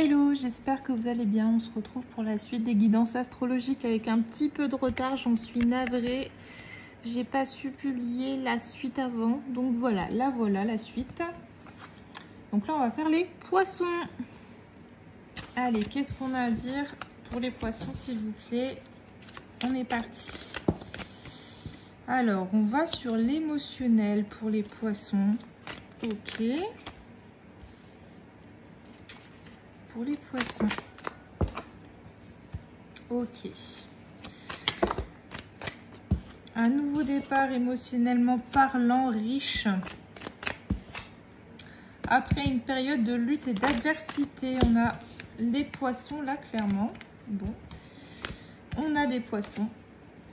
Hello, j'espère que vous allez bien. On se retrouve pour la suite des guidances astrologiques avec un petit peu de retard. J'en suis navrée. J'ai pas su publier la suite avant. Donc voilà la suite. Donc là, on va faire les poissons. Allez, qu'est-ce qu'on a à dire pour les poissons, s'il vous plaît? On est parti. Alors, on va sur l'émotionnel pour les poissons. Ok. Pour les poissons. Ok. Un nouveau départ émotionnellement parlant, riche. Après une période de lutte et d'adversité, on a les poissons là, clairement. Bon. On a des poissons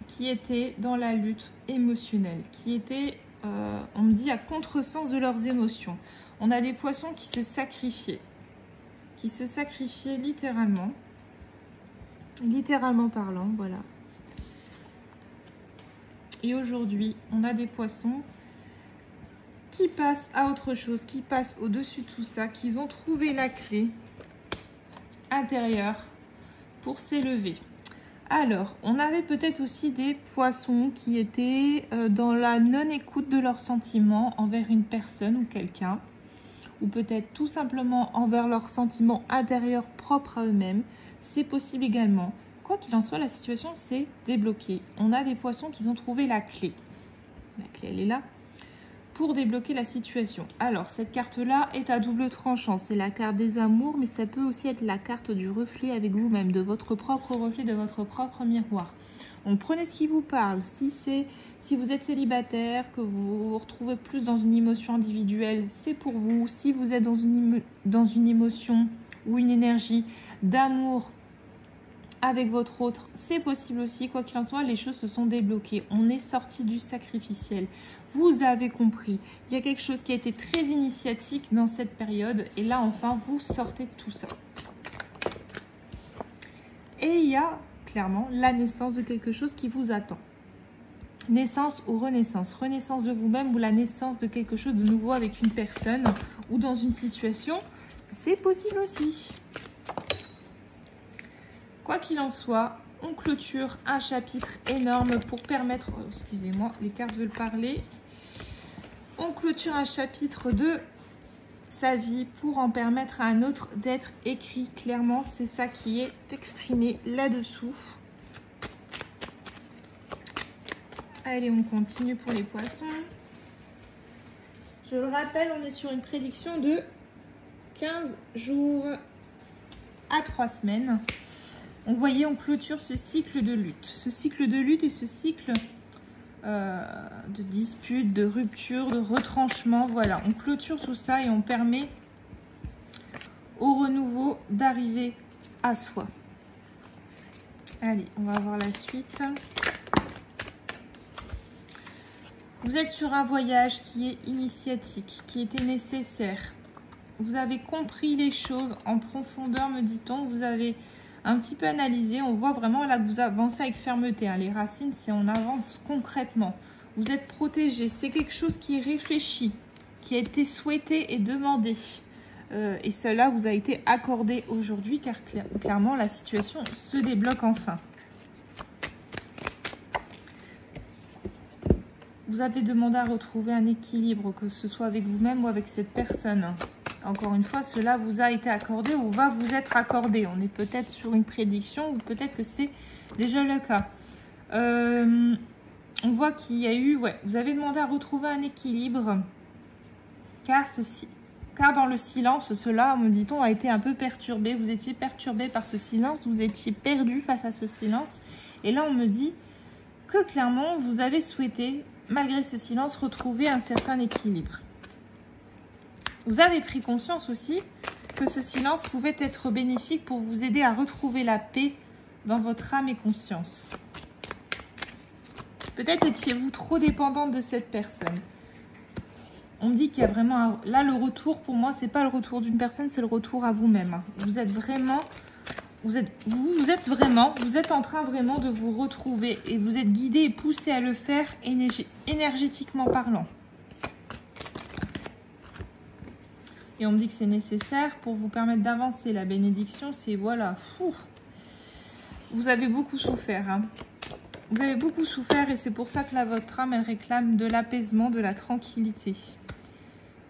qui étaient dans la lutte émotionnelle, qui étaient, on me dit, à contresens de leurs émotions. On a des poissons qui se sacrifiaient littéralement parlant, voilà. Et aujourd'hui, on a des poissons qui passent à autre chose, qui passent au-dessus de tout ça, qui ont trouvé la clé intérieure pour s'élever. Alors, on avait peut-être aussi des poissons qui étaient dans la non-écoute de leurs sentiments envers une personne ou quelqu'un, ou peut-être tout simplement envers leurs sentiments intérieurs propres à eux-mêmes. C'est possible également. Quoi qu'il en soit, la situation s'est débloquée. On a des poissons qui ont trouvé la clé. La clé, elle est là, pour débloquer la situation. Alors, cette carte-là est à double tranchant. C'est la carte des amours, mais ça peut aussi être la carte du reflet avec vous-même, de votre propre reflet, de votre propre miroir. Donc, prenez ce qui vous parle. Si vous êtes célibataire, que vous vous retrouvez plus dans une émotion individuelle, c'est pour vous. Si vous êtes dans une émotion ou une énergie d'amour avec votre autre, c'est possible aussi. Quoi qu'il en soit, les choses se sont débloquées. On est sorti du sacrificiel. Vous avez compris. Il y a quelque chose qui a été très initiatique dans cette période. Et là, enfin, vous sortez de tout ça. Et il y a clairement la naissance de quelque chose qui vous attend. Naissance ou renaissance. Renaissance de vous-même ou la naissance de quelque chose de nouveau avec une personne ou dans une situation. C'est possible aussi. Quoi qu'il en soit, on clôture un chapitre énorme pour permettre... Oh, excusez-moi, les cartes veulent parler. On clôture un chapitre de sa vie pour en permettre à un autre d'être écrit clairement. C'est ça qui est exprimé là-dessous. Allez, on continue pour les poissons. Je le rappelle, on est sur une prédiction de 15 jours à 3 semaines. Donc, vous voyez, on clôture ce cycle de lutte. Ce cycle de lutte et ce cycle de dispute, de rupture, de retranchement. Voilà, on clôture tout ça et on permet au renouveau d'arriver à soi. Allez, on va voir la suite. Vous êtes sur un voyage qui est initiatique, qui était nécessaire. Vous avez compris les choses en profondeur, me dit-on. Vous avez un petit peu analysé. On voit vraiment là que vous avancez avec fermeté. Hein. Les racines, c'est on avance concrètement. Vous êtes protégé. C'est quelque chose qui est réfléchi, qui a été souhaité et demandé. Et cela vous a été accordé aujourd'hui, car clairement, la situation se débloque enfin. Vous avez demandé à retrouver un équilibre, que ce soit avec vous-même ou avec cette personne. Encore une fois, cela vous a été accordé ou va vous être accordé. On est peut-être sur une prédiction ou peut-être que c'est déjà le cas. On voit qu'il y a eu... Ouais, vous avez demandé à retrouver un équilibre. Car dans le silence, cela, me dit-on, a été un peu perturbé. Vous étiez perturbé par ce silence. Vous étiez perdu face à ce silence. Et là, on me dit que clairement, vous avez souhaité, malgré ce silence, retrouver un certain équilibre. Vous avez pris conscience aussi que ce silence pouvait être bénéfique pour vous aider à retrouver la paix dans votre âme et conscience. Peut-être étiez-vous trop dépendante de cette personne. On me dit qu'il y a vraiment... Là, le retour, pour moi, c'est pas le retour d'une personne, c'est le retour à vous-même. Vous êtes vraiment... Vous êtes en train vraiment de vous retrouver et vous êtes guidé et poussé à le faire énergétiquement parlant. Et on me dit que c'est nécessaire pour vous permettre d'avancer. La bénédiction, c'est voilà. Vous avez beaucoup souffert. Hein. Vous avez beaucoup souffert et c'est pour ça que là, votre âme, elle réclame de l'apaisement, de la tranquillité.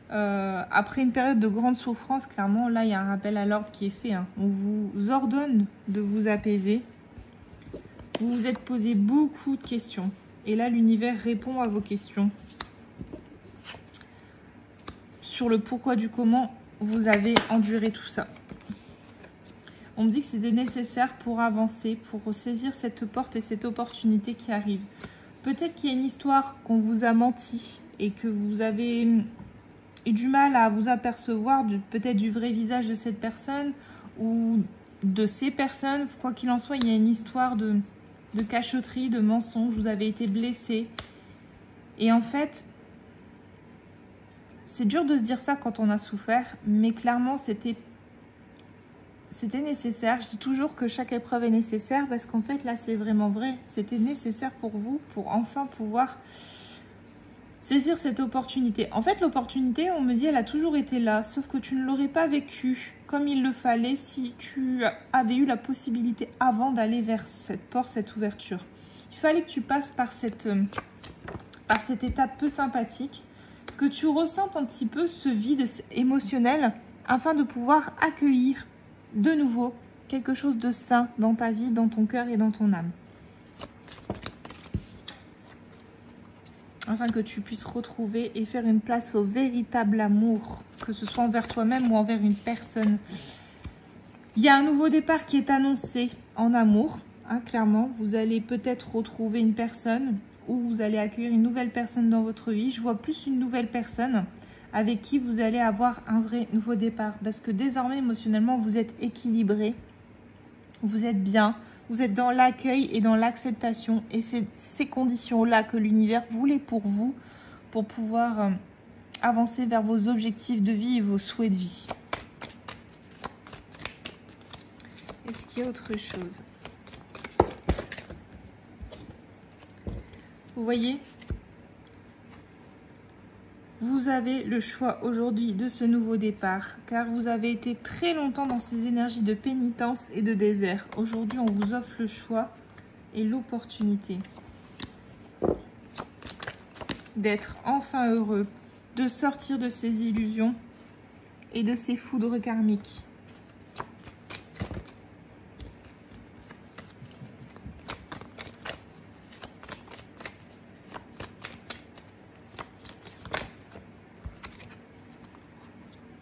Après une période de grande souffrance, clairement, là, il y a un rappel à l'ordre qui est fait. Hein. On vous ordonne de vous apaiser. Vous vous êtes posé beaucoup de questions. Et là, l'univers répond à vos questions. Sur le pourquoi du comment vous avez enduré tout ça. On me dit que c'était nécessaire pour avancer, pour saisir cette porte et cette opportunité qui arrive. Peut-être qu'il y a une histoire qu'on vous a menti et que vous avez eu du mal à vous apercevoir peut-être du vrai visage de cette personne ou de ces personnes. Quoi qu'il en soit, il y a une histoire de cachotterie, de mensonge. Vous avez été blessé. Et en fait, c'est dur de se dire ça quand on a souffert, mais clairement, c'était nécessaire. Je dis toujours que chaque épreuve est nécessaire parce qu'en fait, là, c'est vraiment vrai. C'était nécessaire pour vous, pour enfin pouvoir saisir cette opportunité. En fait, l'opportunité, on me dit, elle a toujours été là, sauf que tu ne l'aurais pas vécue comme il le fallait si tu avais eu la possibilité avant d'aller vers cette porte, cette ouverture. Il fallait que tu passes par cette étape peu sympathique, que tu ressentes un petit peu ce vide émotionnel afin de pouvoir accueillir de nouveau quelque chose de sain dans ta vie, dans ton cœur et dans ton âme. Afin que tu puisses retrouver et faire une place au véritable amour, que ce soit envers toi-même ou envers une personne. Il y a un nouveau départ qui est annoncé en amour, hein, clairement. Vous allez peut-être retrouver une personne ou vous allez accueillir une nouvelle personne dans votre vie. Je vois plus une nouvelle personne avec qui vous allez avoir un vrai nouveau départ. Parce que désormais, émotionnellement, vous êtes équilibré, vous êtes bien, vous êtes dans l'accueil et dans l'acceptation. Et c'est ces conditions-là que l'univers voulait pour vous, pour pouvoir avancer vers vos objectifs de vie et vos souhaits de vie. Est-ce qu'il y a autre chose? Vous voyez, vous avez le choix aujourd'hui de ce nouveau départ, car vous avez été très longtemps dans ces énergies de pénitence et de désert. Aujourd'hui, on vous offre le choix et l'opportunité d'être enfin heureux, de sortir de ces illusions et de ces foudres karmiques.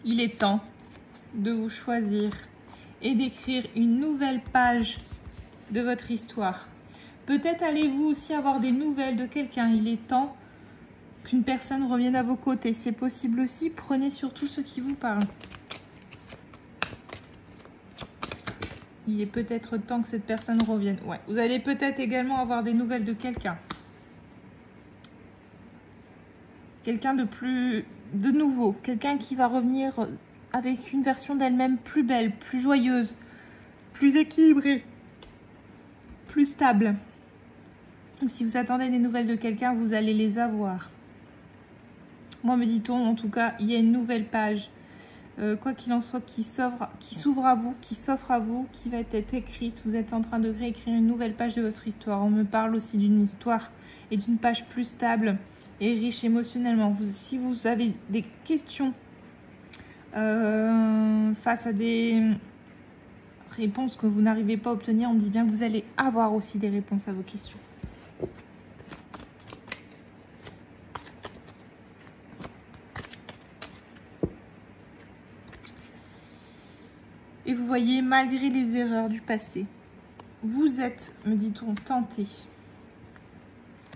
Il est temps de vous choisir et d'écrire une nouvelle page de votre histoire. Peut-être allez-vous aussi avoir des nouvelles de quelqu'un. Il est temps qu'une personne revienne à vos côtés. C'est possible aussi. Prenez surtout ce qui vous parle. Il est peut-être temps que cette personne revienne. Ouais. Vous allez peut-être également avoir des nouvelles de quelqu'un. Quelqu'un de nouveau, quelqu'un qui va revenir avec une version d'elle-même plus belle, plus joyeuse, plus équilibrée, plus stable. Donc, si vous attendez des nouvelles de quelqu'un, vous allez les avoir. Moi, me dit-on, en tout cas, il y a une nouvelle page, quoi qu'il en soit, qui s'ouvre à vous, qui s'offre à vous, qui va être écrite. Vous êtes en train de réécrire une nouvelle page de votre histoire. On me parle aussi d'une histoire et d'une page plus stable et riche émotionnellement. Si vous avez des questions face à des réponses que vous n'arrivez pas à obtenir, on me dit bien que vous allez avoir aussi des réponses à vos questions. Et vous voyez, malgré les erreurs du passé, vous êtes, me dit-on, tenté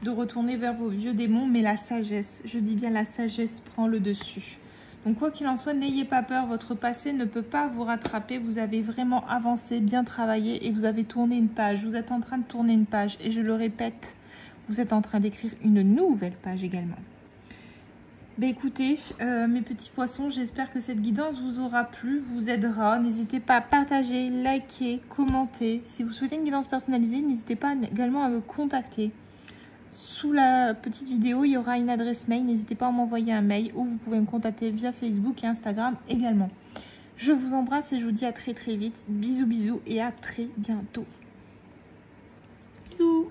de retourner vers vos vieux démons, mais la sagesse, je dis bien la sagesse, prend le dessus. Donc quoi qu'il en soit, n'ayez pas peur, votre passé ne peut pas vous rattraper, vous avez vraiment avancé, bien travaillé et vous avez tourné une page, vous êtes en train de tourner une page et je le répète, vous êtes en train d'écrire une nouvelle page également. Ben écoutez, mes petits poissons, j'espère que cette guidance vous aura plu, vous aidera. N'hésitez pas à partager, liker, commenter. Si vous souhaitez une guidance personnalisée, n'hésitez pas également à me contacter. Sous la petite vidéo, il y aura une adresse mail. N'hésitez pas à m'envoyer un mail ou vous pouvez me contacter via Facebook et Instagram également. Je vous embrasse et je vous dis à très très vite. Bisous bisous et à très bientôt. Bisous.